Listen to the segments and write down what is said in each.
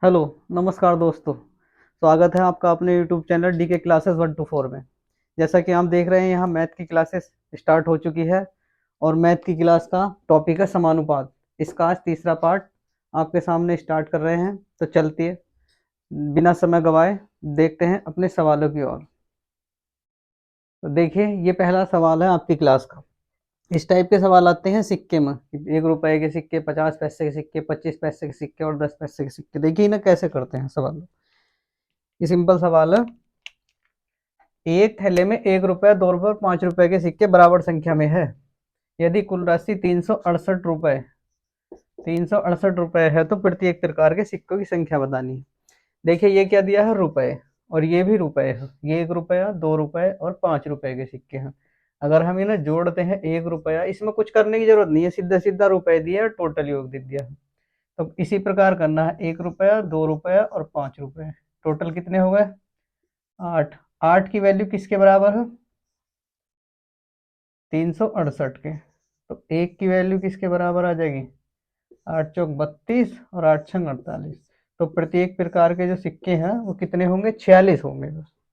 Hello. नमस्कार दोस्तों। स्वागत है आपका अपने यूट्यूब चैनल डी के क्लासेस 1 to 4 में। जैसा कि हम देख रहे हैं यहाँ मैथ की क्लासेस स्टार्ट हो चुकी है और मैथ की क्लास का टॉपिक है समानुपात। इसका आज तीसरा पार्ट आपके सामने स्टार्ट कर रहे हैं। तो चलती है, बिना समय गवाए देखते हैं अपने सवालों की ओर। तो देखिए, ये पहला सवाल है आपकी क्लास का। इस टाइप के सवाल आते हैं सिक्के में, 1 रुपए के सिक्के, 50 पैसे के सिक्के, 25 पैसे के सिक्के और 10 पैसे के सिक्के। देखिए ना कैसे करते हैं सवाल। ये सिंपल सवाल है। एक थैले में 1 रुपया, 2 रुपये और 5 रुपए के सिक्के बराबर संख्या में है। यदि कुल राशि 368 रुपए है तो प्रत्येक प्रकार के सिक्कों की संख्या बतानी है। देखिए, ये क्या दिया है, रुपए, और ये भी रुपए है। ये 1 रुपया, 2 रुपए और 5 रुपए के सिक्के हैं। अगर हम इन्हें जोड़ते हैं, 1 रुपया, इसमें कुछ करने की जरूरत नहीं है, सीधा सीधा रुपए दिया और टोटल योग दे दिया है। तो इसी प्रकार करना है, 1 रुपया, 2 रुपया और 5 रुपए। टोटल कितने हो गए? 8। 8 की वैल्यू किसके बराबर है? 368 के। तो एक की वैल्यू किसके बराबर आ जाएगी? 8 चौक 32 और 8 छंग 48। तो प्रत्येक प्रकार के जो सिक्के हैं वो कितने होंगे? 46 होंगे।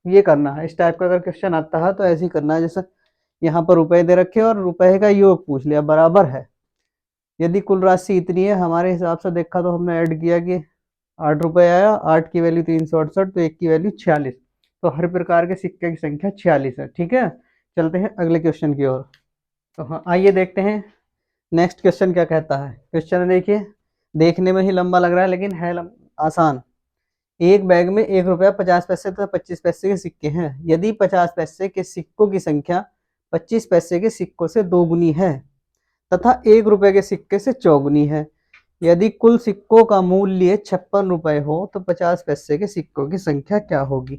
ये करना है। इस टाइप का अगर क्वेश्चन आता है तो ऐसे ही करना है। जैसे यहाँ पर रुपए दे रखे और रुपए का योग पूछ लिया, बराबर है। यदि कुल राशि इतनी है, हमारे हिसाब से देखा तो हमने ऐड किया कि 8 रुपए आया, 8 की वैल्यू 368, तो एक की वैल्यू 46। तो हर प्रकार के सिक्के की संख्या 46 है। ठीक है, चलते हैं अगले क्वेश्चन की ओर। तो हाँ, आइए देखते हैं नेक्स्ट क्वेश्चन क्या कहता है। क्वेश्चन देखिए, देखने में ही लंबा लग रहा है लेकिन है आसान। एक बैग में 1 रुपया, 50 पैसे तथा 25 पैसे के सिक्के हैं। यदि 50 पैसे के सिक्कों की संख्या 25 पैसे के सिक्कों से दोगुनी है तथा 1 रुपए के सिक्के से चौगुनी है, यदि कुल सिक्कों का मूल्य 56 रुपए हो तो 50 पैसे के सिक्कों की संख्या क्या होगी?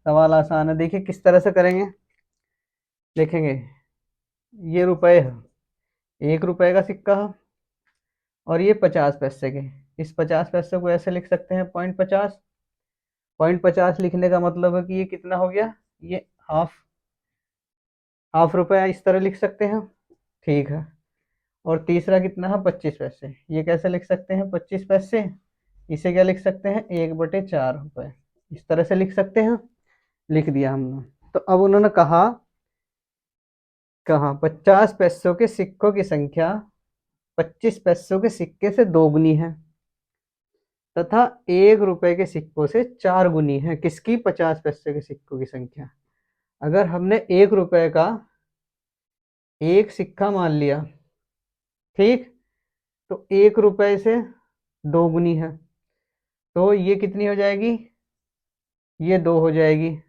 सवाल आसान है। देखिए किस तरह से करेंगे, देखेंगे। ये रुपए है, 1 रुपए का सिक्का है और ये 50 पैसे के। इस 50 पैसे को ऐसे लिख सकते हैं, 0.50। 0.50 लिखने का मतलब है कि ये कितना हो गया? ये हाफ हाफ रुपया, इस तरह लिख सकते हैं। ठीक है। और तीसरा कितना है? 25 पैसे। ये कैसे लिख सकते हैं? 25 पैसे, इसे क्या लिख सकते हैं? 1/4 रुपए। इस तरह से लिख सकते हैं। लिख दिया हमने। तो अब उन्होंने कहा कहा 50 पैसों के सिक्कों की संख्या 25 पैसों के सिक्के से दोगुनी है तथा 1 रुपए के सिक्कों से 4 गुनी है। किसकी? 50 पैसे के सिक्कों की संख्या। अगर हमने 1 रुपए का एक सिक्का मान लिया, ठीक, तो 1 रुपए से दोगुनी है, तो ये कितनी हो जाएगी? ये 2 हो जाएगी।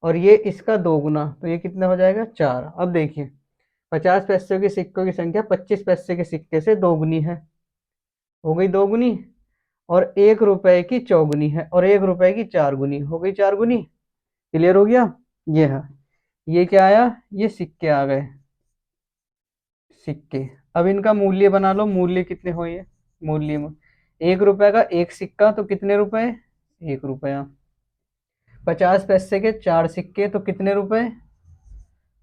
और ये इसका दोगुना, तो ये कितना हो जाएगा? 4। अब देखिए, 50 पैसों के सिक्कों की संख्या 25 पैसे के सिक्के से दोगुनी है, हो गई दोगुनी। और 1 रुपए की चौगुनी है और 1 रुपए की 4 गुनी, हो गई 4 गुनी। क्लियर हो गया? ये है। ये क्या आया? ये सिक्के आ गए, सिक्के। अब इनका मूल्य बना लो। मूल्य कितने हो? ये मूल्य में 1 रुपए का एक सिक्का तो कितने रुपए? 1 रुपया। 50 पैसे के 4 सिक्के तो कितने रुपए?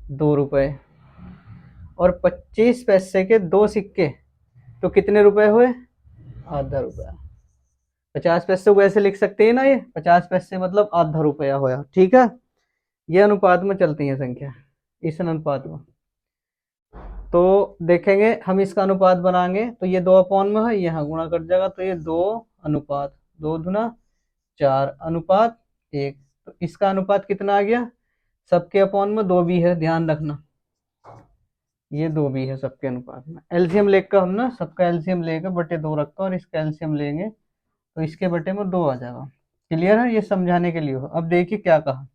2 रुपए। और 25 पैसे के 2 सिक्के तो कितने रुपए हुए? आधा रुपया। 50 पैसे को ऐसे लिख सकते हैं ना, ये 50 पैसे मतलब आधा रुपया होया। ठीक है, ये अनुपात में चलती है संख्या, इस अनुपात में। तो देखेंगे हम, इसका अनुपात बनाएंगे तो ये 2 अपॉन में है, यहाँ गुणा कर जाएगा, तो ये 2 अनुपात 2 दूना 4 अनुपात 1। तो इसका अनुपात कितना आ गया? सबके अपॉन में 2 भी है, ध्यान रखना। ये 2 भी है सबके अनुपात में। एलसीएम लेकर हम ना, सबका एलसीएम लेकर बटे 2 रखता और इसका एलसीएम लेंगे तो इसके बटे में 2 आ जाएगा। क्लियर है? ये समझाने के लिए हो। अब देखिए क्या कहा।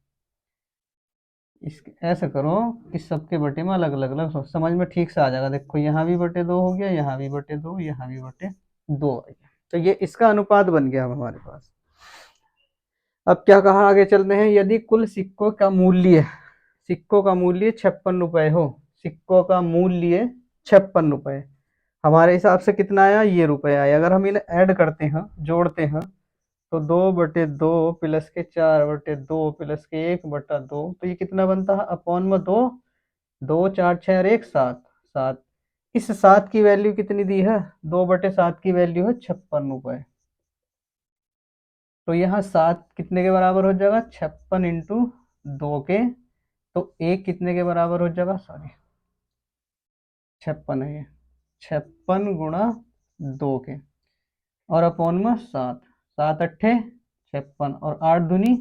इस ऐसा करो कि सबके बटे में अलग अलग अलग हो, समझ में ठीक से आ जाएगा। देखो, यहाँ भी बटे 2 हो गया, यहाँ भी बटे 2, यहाँ भी बटे 2 आ गया। तो ये इसका अनुपात बन गया हमारे पास। अब क्या कहा, आगे चलते हैं। यदि कुल सिक्कों का मूल्य 56 रुपए हो, सिक्कों का मूल्य 56 रुपए, हमारे हिसाब से कितना आया? ये रुपए आया। अगर हम इन्हें ऐड करते हैं, जोड़ते हैं, तो 2/2 प्लस के 4/2 प्लस के 1/2, तो ये कितना बनता है? अपॉन में 2। 2 4 6 और 1 7। 7। इस 7 की वैल्यू कितनी दी है? 2/7 की वैल्यू है 56 रुपए। तो यहाँ 7 कितने के बराबर हो जाएगा, 56 इंटू 2 के, तो एक कितने के बराबर हो जाएगा, सॉरी 56 है ये, 56 गुणा 2 के, और अपॉन में 7, 7 अट्ठे 56 और 8 दूनी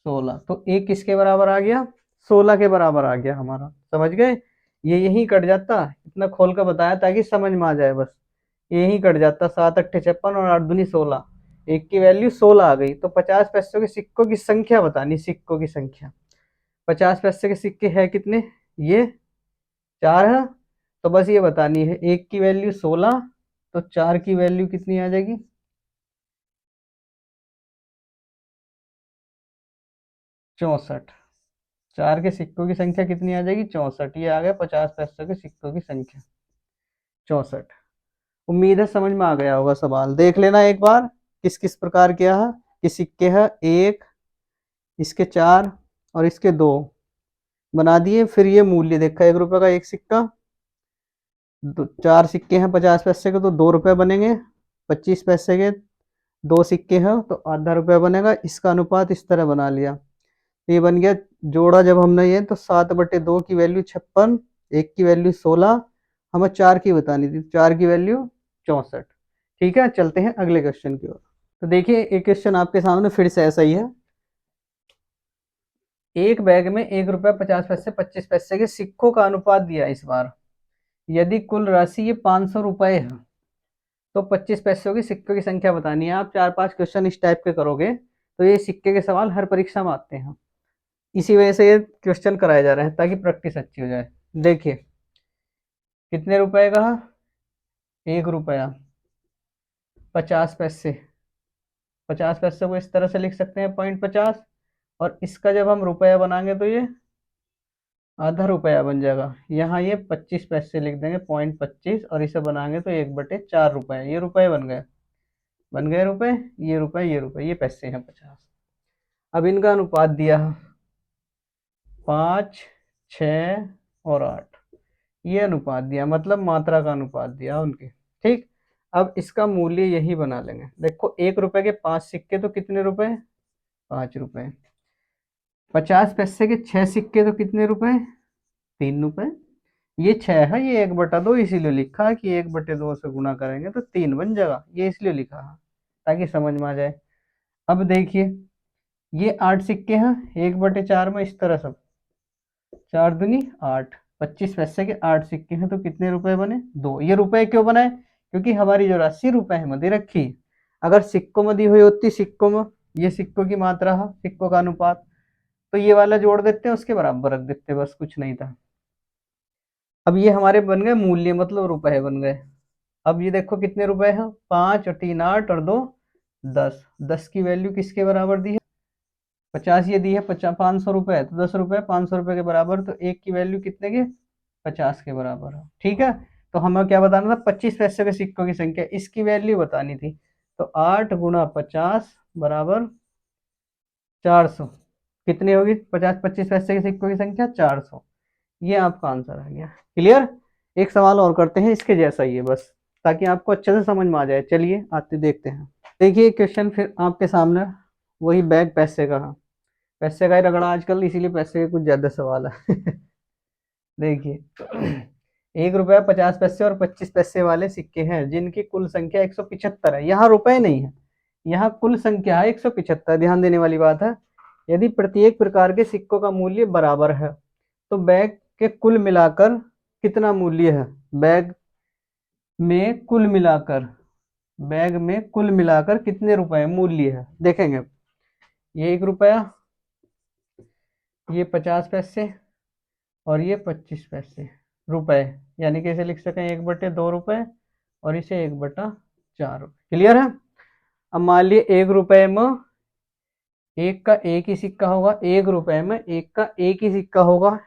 16, तो एक किसके बराबर आ गया, 16 के बराबर आ गया हमारा। समझ गए, ये यही कट जाता, इतना खोल कर बताया ताकि समझ में आ जाए बस, यही कट जाता, 7 अट्ठे 56 और 8 दूनी 16, एक की वैल्यू 16 आ गई। तो 50 पैसों के सिक्कों की संख्या बतानी, सिक्कों की संख्या, 50 पैसे के सिक्के हैं कितने, ये 4 है, तो बस ये बतानी है, एक की वैल्यू 16, तो 4 की वैल्यू कितनी आ जाएगी, 64। 4 के सिक्कों की संख्या कितनी आ जाएगी, 64। ये आ गया 50 पैसों के सिक्कों की संख्या 64। उम्मीद है समझ में आ गया होगा सवाल, देख लेना एक बार किस किस प्रकार के है, कि सिक्के है, एक, इसके 4 और इसके 2 बना दिए। फिर ये मूल्य देखा, 1 रुपए का एक सिक्का, 4 सिक्के हैं 50 पैसे के, तो 2 रुपए बनेंगे। 25 पैसे के 2 सिक्के हैं तो आधा रुपया बनेगा। इसका अनुपात इस तरह बना लिया, ये बन गया जोड़ा जब हमने ये, तो 7/2 की वैल्यू 56, एक की वैल्यू 16, हमें 4 की बतानी थी, 4 की वैल्यू 64। ठीक है, चलते हैं अगले क्वेश्चन की ओर। तो देखिए एक क्वेश्चन आपके सामने फिर से ऐसा ही है, एक बैग में 1 रुपया 50 पैसे 25 पैसे के सिक्कों का अनुपात दिया इस बार, यदि कुल राशि ये 500 रुपए है, तो 25 पैसों की सिक्कों की संख्या बतानी है। आप 4-5 क्वेश्चन इस टाइप के करोगे तो ये सिक्के के सवाल हर परीक्षा में आते हैं, इसी वजह से ये क्वेश्चन कराए जा रहे हैं ताकि प्रैक्टिस अच्छी हो जाए। देखिए कितने रुपए का, 1 रुपया 50 पैसे, 50 पैसे को इस तरह से लिख सकते हैं 0.50, और इसका जब हम रुपया बनाएंगे तो ये आधा रुपया बन जाएगा। यहाँ ये 25 पैसे लिख देंगे 0.25, और इसे बनाएंगे तो 1/4 रुपये, ये रुपए बन गए, बन गए रुपए, ये रुपए ये रुपए, ये पैसे हैं 50। अब इनका अनुपात दिया 5, 6 और 8, ये अनुपात दिया, मतलब मात्रा का अनुपात दिया उनके। ठीक, अब इसका मूल्य यही बना लेंगे। देखो 1 रुपए के 5 सिक्के तो कितने रुपए, 5 रुपए। 50 पैसे के 6 सिक्के तो कितने रुपए, 3 रुपए। ये 6 है, ये 1/2 इसीलिए लिखा है कि 1/2 से गुणा करेंगे तो 3 बन जाएगा, ये इसलिए लिखा है ताकि समझ में आ जाए। अब देखिए ये 8 सिक्के हैं, 1/4 में इस तरह सब, 4 दूनी 8, 25 पैसे के 8 सिक्के हैं तो कितने रुपए बने, 2। ये रुपए क्यों बनाए, क्योंकि हमारी जो राशि रुपए में दे रखी, अगर सिक्कों में दी हुई होती, सिक्कों में, ये सिक्कों की मात्रा है, सिक्कों का अनुपात, तो ये वाला जोड़ देते हैं, उसके बराबर रख देते, बस कुछ नहीं था। अब ये हमारे बन गए मूल्य, मतलब रुपए बन गए। अब ये देखो कितने रुपए हैं, 5 और 3 8 और 2 10, 10 की वैल्यू किसके बराबर दी है, 50 ये दी है, 500 रुपए है, तो 10 रुपए 500 रुपए के बराबर, तो एक की वैल्यू कितने के, 50 के बराबर है। ठीक है, तो हमें क्या बताना था, 25 पैसे के सिक्कों की संख्या, इसकी वैल्यू बतानी थी, तो 8 गुणा 50 बराबर 400, कितनी होगी, 25 पैसे के सिक्कों की संख्या 400, ये आपका आंसर आ गया। क्लियर, एक सवाल और करते हैं इसके जैसा ही है, बस ताकि आपको अच्छे से समझ में आ जाए। चलिए आते देखते हैं। देखिए क्वेश्चन फिर आपके सामने, वही बैग पैसे का है, पैसे का ही रगड़ा आजकल, इसीलिए पैसे के कुछ ज्यादा सवाल है। देखिए 1 रुपया 50 पैसे और 25 पैसे वाले सिक्के हैं जिनकी कुल संख्या 175 है, यहाँ रुपए नहीं है, यहाँ कुल संख्या है 175, ध्यान देने वाली बात है। यदि प्रत्येक प्रकार के सिक्कों का मूल्य बराबर है तो बैग के कुल मिलाकर कितना मूल्य है, बैग में कुल मिलाकर, बैग में कुल मिलाकर कितने रुपए मूल्य है, देखेंगे। ये 1 रुपया, ये 50 पैसे और ये 25 पैसे रुपए, यानी कि इसे लिख सकें 1/2 रुपए और इसे 1/4 रुपए। क्लियर है। अब मान लिए 1 रुपए में एक का एक ही सिक्का होगा, 1 रुपए में एक का एक ही सिक्का होगा।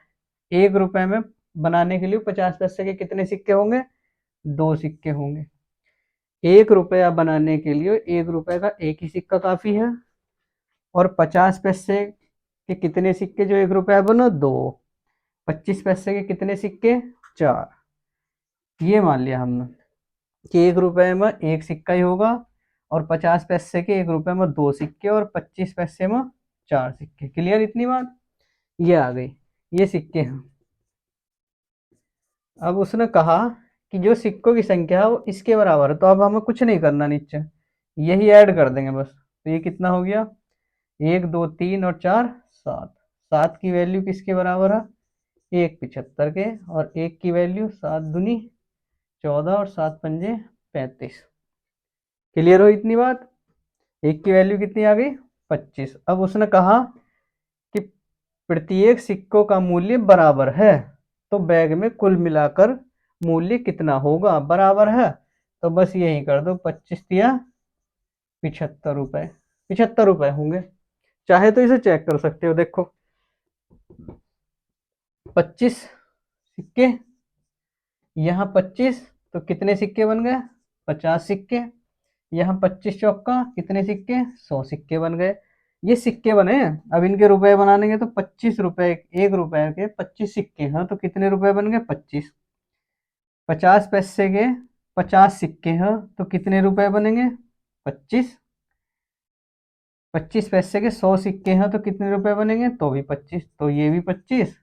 1 रुपए में बनाने के लिए 50 पैसे के कितने सिक्के होंगे, 2 सिक्के होंगे। 1 रुपया बनाने के लिए 1 रुपए का एक ही सिक्का काफी है, और 50 पैसे के कितने सिक्के जो 1 रुपया बनो, 2। 25 पैसे के कितने सिक्के, 4। ये मान लिया हमने कि 1 रुपए में एक सिक्का ही होगा और 50 पैसे के 1 रुपए में 2 सिक्के और 25 पैसे में 4 सिक्के। क्लियर इतनी बात? ये आ गई, ये सिक्के हैं। अब उसने कहा कि जो सिक्कों की संख्या है वो इसके बराबर है, तो अब हमें कुछ नहीं करना, नीचे यही ऐड कर देंगे बस। तो ये कितना हो गया, 1 2 3 और 4 7। 7 की वैल्यू किसके बराबर है, 1 75 के, और 1 की वैल्यू 7 दूनी 14 और 7 पंजे 35। क्लियर हो इतनी बात? 1 की वैल्यू कितनी आ गई, 25। अब उसने कहा कि प्रत्येक सिक्कों का मूल्य बराबर है, तो बैग में कुल मिलाकर मूल्य कितना होगा, बराबर है तो बस यही कर दो, 25 या 75 रुपए। 75 रुपए होंगे, चाहे तो इसे चेक कर सकते हो। देखो 25 सिक्के, यहाँ 25, तो कितने सिक्के बन गए, 50 सिक्के। यहाँ 25 चौका कितने सिक्के, 100 सिक्के बन गए। ये सिक्के बने। अब इनके रुपए बनाएंगे तो 25 रुपए, 1 रुपए के 25 सिक्के हैं, तो कितने रुपए बन गए, 25। 50 पैसे के 50 सिक्के हैं, तो कितने रुपए बनेंगे, 25। 25 पैसे के 100 सिक्के हैं, तो कितने रुपए बनेंगे, तो भी 25। तो ये भी 25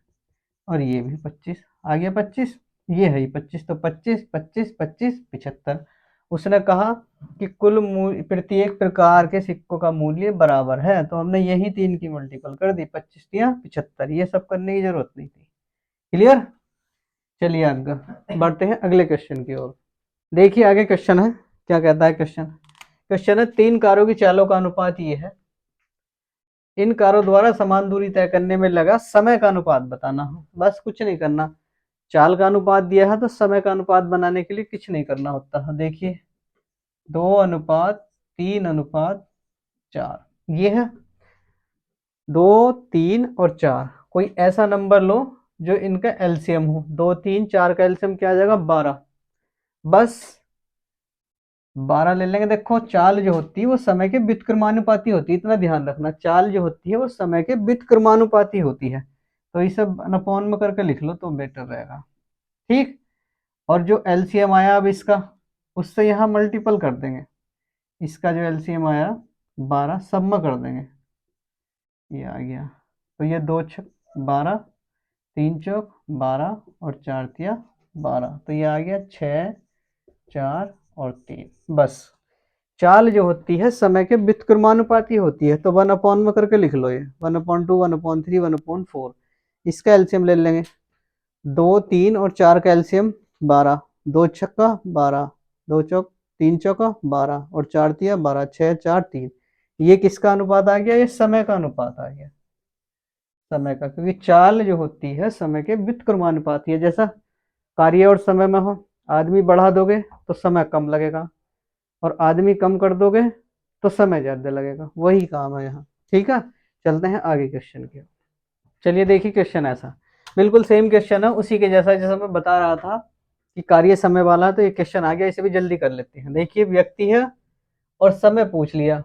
और ये भी 25, आ गया 25। ये है ही 25, तो 25 25 25 75। उसने कहा कि कुल मूल्य प्रत्येक प्रकार के सिक्कों का मूल्य बराबर है, तो हमने यही 3 की मल्टीपल कर दी, 25 या 75। ये सब करने की जरूरत नहीं थी। क्लियर? चलिए आगे बढ़ते हैं अगले क्वेश्चन की ओर। देखिए आगे क्वेश्चन है, क्या कहता है क्वेश्चन। क्वेश्चन है 3 कारों की चालों का अनुपात ये है, इन कारों द्वारा समान दूरी तय करने में लगा समय का अनुपात बताना हो। बस कुछ नहीं करना, चाल का अनुपात दिया है तो समय का अनुपात बनाने के लिए कुछ नहीं करना होता है। देखिए 2:3:4 ये है, 2 3 और 4। कोई ऐसा नंबर लो जो इनका एलसीएम हो। 2 3 4 का एलसीएम क्या आ जाएगा, 12। बस 12 ले लेंगे। देखो चाल जो होती है वो समय के व्युत्क्रमानुपाती होती है, इतना ध्यान रखना। चाल जो होती है वो समय के व्युत्क्रमानुपाती होती है, तो इसे अपॉन में करके लिख लो तो बेटर रहेगा। ठीक, और जो एलसीएम आया अब इसका, उससे यहाँ मल्टीपल कर देंगे। इसका जो एलसीएम आया 12, सब में कर देंगे, ये आ गया। तो ये 2 छक 12, 3 चौक 12 और 4 तिया 12, तो ये आ गया 6 4 और 3। बस चाल जो होती है समय के व्युत्क्रमानुपाती होती है, तो 1 अपॉन में करके लिख लो, ये 1/2 1/3 1/4। इसका एलसीएम ले लेंगे, 2 3 और 4 का एलसीएम 12, 2 छक्का 12, 2 चौक 3 चौका 12 और 4 तिया 12, 6 4 3। ये किसका अनुपात आ गया, ये समय का अनुपात आ गया, समय का। क्योंकि चाल जो होती है समय के व्युत्क्रमानुपाती है। जैसा कार्य और समय में हो, आदमी बढ़ा दोगे तो समय कम लगेगा, और आदमी कम कर दोगे तो समय ज्यादा लगेगा, वही काम है यहाँ। ठीक है, चलते हैं आगे क्वेश्चन की। चलिए देखिए क्वेश्चन ऐसा, बिल्कुल सेम क्वेश्चन है उसी के जैसा, जैसा मैं बता रहा था कि कार्य समय वाला, तो ये क्वेश्चन आ गया, इसे भी जल्दी कर लेते हैं। देखिए व्यक्ति है और समय पूछ लिया,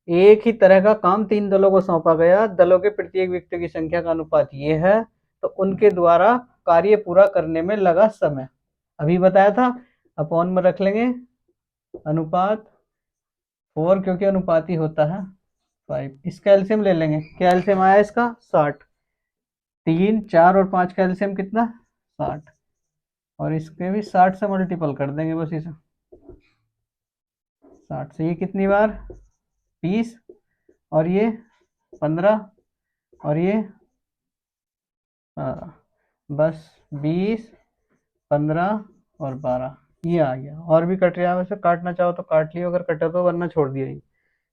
एक ही तरह का काम 3 दलों को सौंपा गया, दलों के प्रत्येक व्यक्ति की संख्या का अनुपात ये है, तो उनके द्वारा कार्य पूरा करने में लगा समय अभी बताया था, अपॉन में रख लेंगे अनुपात 4, क्योंकि अनुपाती होता है 5। इसका एलसीएम ले लेंगे, क्या एलसीएम आया इसका, 60। 3 4 और 5 का एलसीएम कितना, 60, और इसके भी 60 से मल्टीपल कर देंगे बस इसे। 60 से ये कितनी बार, 20, और ये 15, और ये बस 20 15 और 12, ये आ गया। और भी कट रहा है, वैसे काटना चाहो तो काट लियो, अगर कटे तो, वरना छोड़ दिया।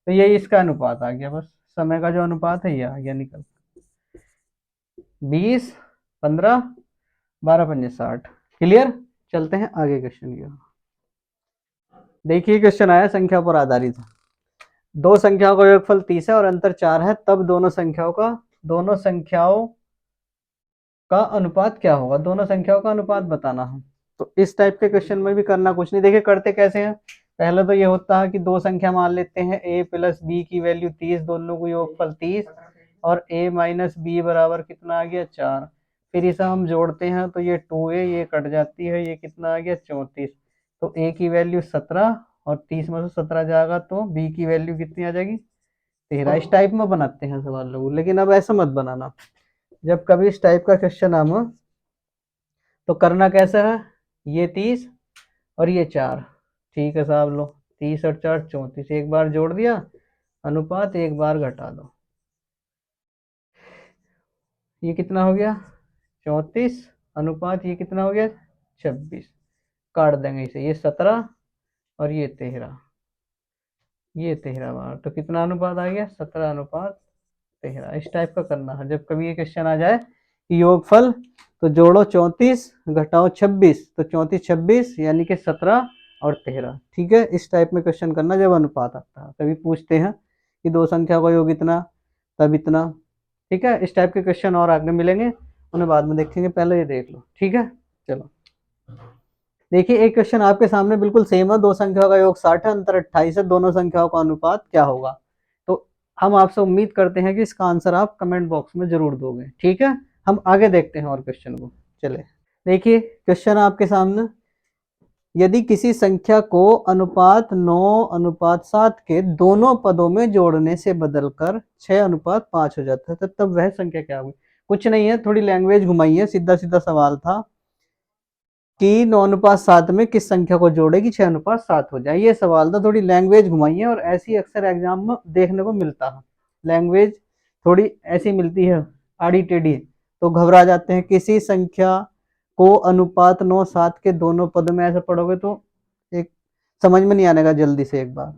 तो यही इसका अनुपात आ गया, बस समय का जो अनुपात है ये आ गया निकल, 20 15 12 पंजे 60। क्लियर? चलते हैं आगे क्वेश्चन की। देखिए क्वेश्चन आया संख्या पर आधारित है, दो संख्याओं का योगफल 30 है और अंतर 4 है, तब दोनों संख्याओं का अनुपात क्या होगा, दोनों संख्याओं का अनुपात बताना है। तो इस टाइप के क्वेश्चन में भी करना कुछ नहीं। देखिए करते कैसे हैं, पहले तो ये होता है कि दो संख्या मान लेते हैं, a प्लस बी की वैल्यू 30, दोनों को योगफल 30, और a माइनस बी बराबर कितना आ गया, 4। फिर इसे हम जोड़ते हैं तो ये 2a, ये कट जाती है, ये कितना आ गया, 34। तो a की वैल्यू 17 और 30 में से 17 जाएगा तो बी की वैल्यू कितनी आ जाएगी 13। इस टाइप में बनाते हैं सवाल लोग, लेकिन अब ऐसा मत बनाना। जब कभी इस टाइप का क्वेश्चन आना तो करना कैसा है, ये 30 और ये 4, ठीक है साहब, लो 30 और 4 34, एक बार जोड़ दिया अनुपात, एक बार घटा दो, ये कितना हो गया 34 अनुपात ये कितना हो गया 26, काट देंगे इसे, ये 17 और ये 13, ये 13 बार, तो कितना अनुपात आ गया 17 अनुपात 13। इस टाइप का करना है जब कभी ये क्वेश्चन आ जाए कि योगफल, तो जोड़ो 34 घटाओ 26, तो 34 26 यानी कि 17 और 13, ठीक है। इस टाइप में क्वेश्चन करना जब अनुपात आता है, कभी पूछते हैं कि दो संख्या का योग इतना तब इतना, ठीक है। इस टाइप के क्वेश्चन और आगे मिलेंगे, उन्हें बाद में देखेंगे, पहले ये देख लो, ठीक है। चलो देखिए, एक क्वेश्चन आपके सामने बिल्कुल सेम है, दो संख्याओं का योग 60 है, अंतर 28 है, दोनों संख्याओं का अनुपात क्या होगा। तो हम आपसे उम्मीद करते हैं कि इसका आंसर आप कमेंट बॉक्स में जरूर दोगे, ठीक है। हम आगे देखते हैं और क्वेश्चन को, चले देखिए क्वेश्चन आपके सामने, यदि किसी संख्या को अनुपात 9 अनुपात 7 के दोनों पदों में जोड़ने से बदलकर 6 अनुपात 5 हो जाता है, तो तब वह संख्या क्या होगी। कुछ नहीं है, थोड़ी लैंग्वेज घुमाई है, सीधा सीधा सवाल था कि 9 अनुपात 7 में किस संख्या को जोड़ेगी 6 अनुपात 7 हो जाए, ये सवाल था, थोड़ी लैंग्वेज घुमाई है, और ऐसी अक्सर एग्जाम में देखने को मिलता है, लैंग्वेज थोड़ी ऐसी मिलती है आड़ी टेढ़ी, तो घबरा जाते हैं। किसी संख्या को अनुपात 9 7 के दोनों पद में ऐसे पढ़ोगे तो एक समझ में नहीं आने का, जल्दी से एक बार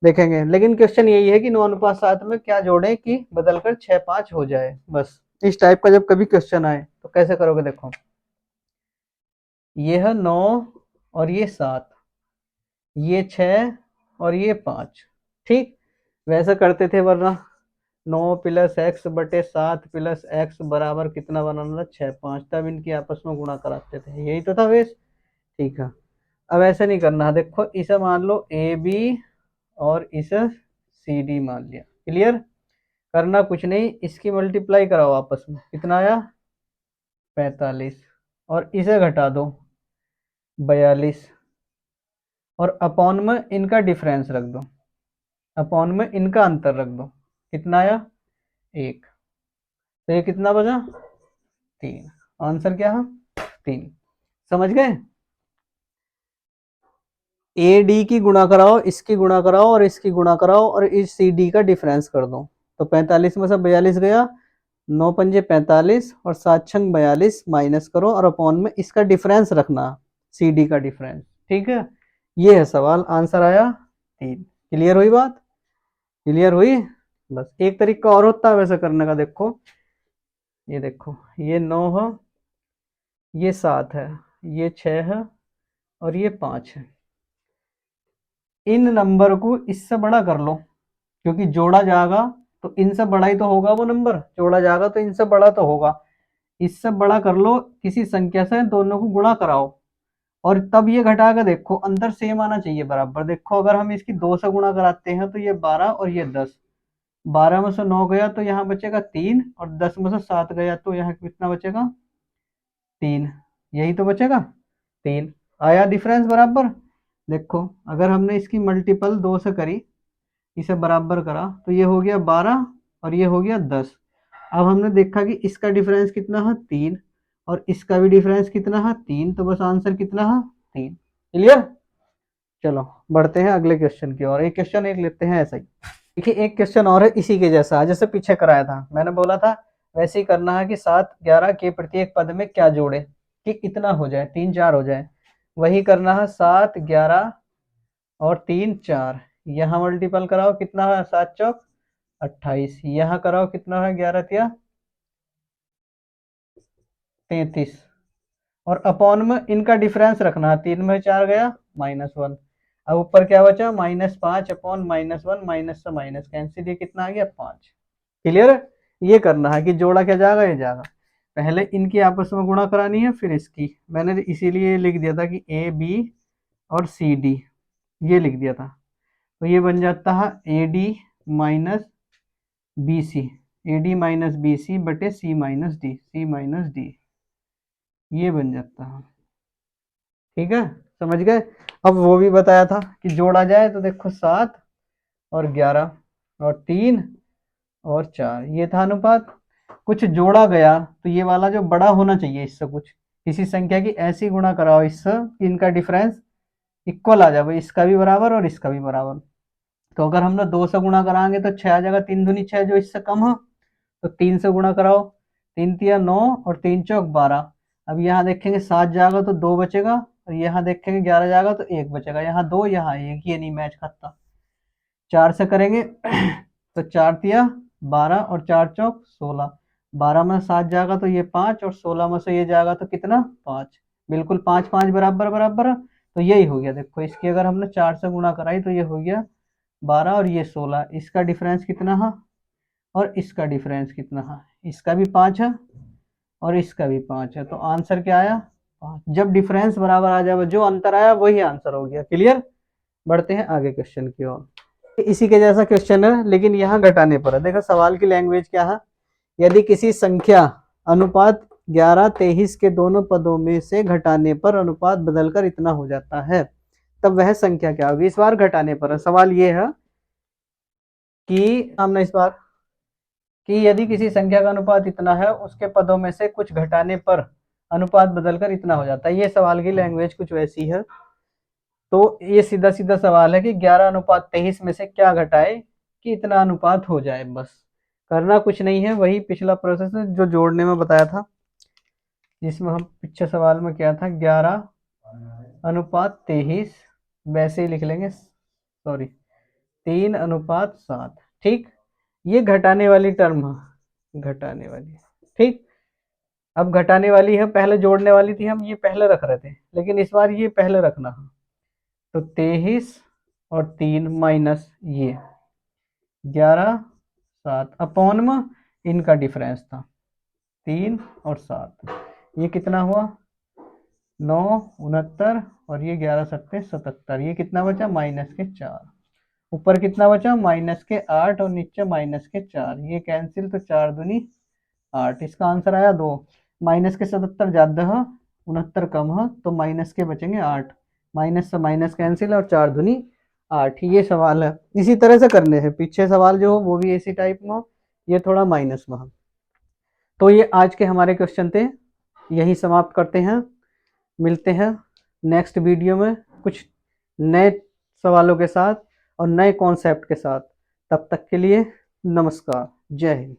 देखेंगे। लेकिन क्वेश्चन यही है कि 9 अनुपात 7 में क्या जोड़े कि बदलकर 6 5 हो जाए, बस। इस टाइप का जब कभी क्वेश्चन आए तो कैसे करोगे, देखो ये है 9 और ये 7, ये 6 और ये 5, ठीक वैसा करते थे, वरना 9 प्लस एक्स बटे 7 प्लस एक्स बराबर कितना बनाना था 6 5, तब इनकी आपस में गुणा कराते थे, यही तो था वेश, ठीक है। अब ऐसे नहीं करना है, देखो इसे मान लो ए बी और इसे सी डी मान लिया, क्लियर। करना कुछ नहीं, इसकी मल्टीप्लाई कराओ आपस में, कितना आया 45, और इसे घटा दो 42, और अपॉन में इनका डिफरेंस रख दो, अपॉन में इनका अंतर रख दो, कितना आया 1, तो ये कितना बचा 3, आंसर क्या है 3, समझ गए। ए डी की गुणा कराओ, इसकी गुणा कराओ और इसकी गुणा कराओ, और इस सी डी का डिफरेंस कर दो, तो 45 में से 42 गया, 9 पंजे 45 और 7 छंग 42, माइनस करो और अपॉन में इसका डिफरेंस रखना, सी डी का डिफरेंस, ठीक है। ये है सवाल, आंसर आया 3। क्लियर हुई बात, क्लियर हुई। बस एक तरीका और होता है वैसे करने का, देखो ये देखो, ये 9 है, ये 7 है, ये 6 है और ये 5 है, इन नंबर को इससे बड़ा कर लो, क्योंकि जोड़ा जाएगा तो इनसे बड़ा ही तो होगा, वो नंबर जोड़ा जाएगा तो इनसे बड़ा तो होगा, इससे बड़ा कर लो, किसी संख्या से दोनों को गुणा कराओ, और तब ये घटा कर देखो, अंतर सेम आना चाहिए बराबर। देखो अगर हम इसकी 2 से गुणा कराते हैं तो ये 12 और ये 10, 12 में से 9 गया तो यहाँ बचेगा 3, और 10 में से 7 गया तो यहाँ कितना बचेगा 3, यही तो बचेगा 3, आया डिफरेंस बराबर। देखो अगर हमने इसकी मल्टीपल 2 से करी, इसे बराबर करा, तो ये हो गया 12 और ये हो गया 10। अब हमने देखा कि इसका डिफरेंस कितना है 3, और इसका भी डिफरेंस कितना है 3, तो बस आंसर कितना है 3। क्लियर। चलो बढ़ते हैं अगले क्वेश्चन की ओर, एक क्वेश्चन एक लेते हैं ऐसा ही। देखिए एक क्वेश्चन और है इसी के जैसा, जैसे पीछे कराया था, मैंने बोला था वैसे ही करना है कि 7 11 के प्रत्येक पद में क्या जोड़े कि इतना हो जाए 3 4 हो जाए, वही करना है 7 11 और 3 4, यहाँ मल्टीपल कराओ, कितना है 7 चौक 28, यहाँ कराओ कितना है 11 तिया 33, और अपॉन में इनका डिफरेंस रखना है, 3 में 4 गया -1, अब ऊपर क्या बचा -5 अपॉन -1, माइनस से माइनस कैंसिल, ये कितना आ गया 5। क्लियर। ये करना है कि जोड़ा क्या जाएगा, ये जाएगा, पहले इनकी आपस में गुणा करानी है, फिर इसकी, मैंने इसीलिए लिख दिया था कि ए बी और सी डी, ये लिख दिया था, तो ये बन जाता है A D minus B C, A D minus B C बटे C minus D, C minus D, ये बन जाता है, ठीक है। समझ गए। अब वो भी बताया था कि जोड़ा जाए तो देखो 7 और 11 और 3 और 4, ये था अनुपात। कुछ जोड़ा गया तो ये वाला जो बड़ा होना चाहिए इससे, कुछ किसी संख्या की ऐसी गुणा कराओ इससे कि इनका डिफरेंस इक्वल आ जाए, भाई इसका भी बराबर और इसका भी बराबर। तो अगर हम लोग 2 से गुणा कराएंगे तो 6 आ जाएगा, 3 दूनी 6 जो इससे कम हो, तो 3 से गुणा कराओ, 3 तिया 9 और 3 चौक 12। अब यहाँ देखेंगे 7 जाएगा तो 2 बचेगा, और यहाँ देखेंगे 11 जाएगा तो 1 बचेगा, यहाँ 2 यहाँ 1, ये नहीं मैच खाता। 4 से करेंगे तो 4 तिया 12 और 4 चौक 16, 12 में 7 जाएगा तो ये 5 और 16 में से ये जाएगा तो कितना 5, बिल्कुल 5 5 बराबर बराबर। तो यही हो गया, देखो इसकी अगर हमने 4 से गुणा कराई तो ये हो गया 12 और ये 16, इसका डिफरेंस कितना है और इसका डिफरेंस कितना है, इसका भी 5 है और इसका भी 5 है, तो आंसर क्या आया 5। जब डिफरेंस बराबर आ जाए, जो अंतर आया वही आंसर हो गया। क्लियर। बढ़ते हैं आगे क्वेश्चन की ओर। इसी के जैसा क्वेश्चन है लेकिन यहाँ घटाने पर है। देखो सवाल की लैंग्वेज क्या है, यदि किसी संख्या अनुपात 11 23 के दोनों पदों में से घटाने पर अनुपात बदलकर इतना हो जाता है, तब वह संख्या क्या होगी। इस बार घटाने पर है। सवाल ये है कि हमने इस बार कि यदि किसी संख्या का अनुपात इतना है, उसके पदों में से कुछ घटाने पर अनुपात बदलकर इतना हो जाता है। ये सवाल की लैंग्वेज कुछ वैसी है। तो ये सीधा सीधा सवाल है कि 11:23 में से क्या घटाए कि इतना अनुपात हो जाए, बस करना कुछ नहीं है, वही पिछला प्रोसेस है जो जोड़ने में बताया था, जिसमें हम पिछले सवाल में क्या था 11:23, वैसे ही लिख लेंगे, सॉरी 3:7। ठीक, ये घटाने वाली टर्म है, घटाने वाली। ठीक, अब घटाने वाली है, पहले जोड़ने वाली थी, हम ये पहले रख रहे थे, लेकिन इस बार ये पहले रखना है। तो 23 और 3 माइनस ये 11:7 अपॉन में इनका डिफरेंस था 3 और 7, ये कितना हुआ 9 69 और ये 11 77, ये कितना बचा -4। ऊपर कितना बचा -8 और नीचे -4, ये कैंसिल, तो 4 दूनी 8, इसका आंसर आया 2। -77 ज्यादा है, 69 कम है, तो माइनस के बचेंगे 8, माइनस से माइनस कैंसिल और 4 दूनी 8। ये सवाल है, इसी तरह से करने हैं। पीछे सवाल जो हो वो भी इसी टाइप में हो, ये थोड़ा माइनस में हो। तो ये आज के हमारे क्वेश्चन थे, यही समाप्त करते हैं। मिलते हैं नेक्स्ट वीडियो में कुछ नए सवालों के साथ और नए कॉन्सेप्ट के साथ। तब तक के लिए नमस्कार, जय हिंद।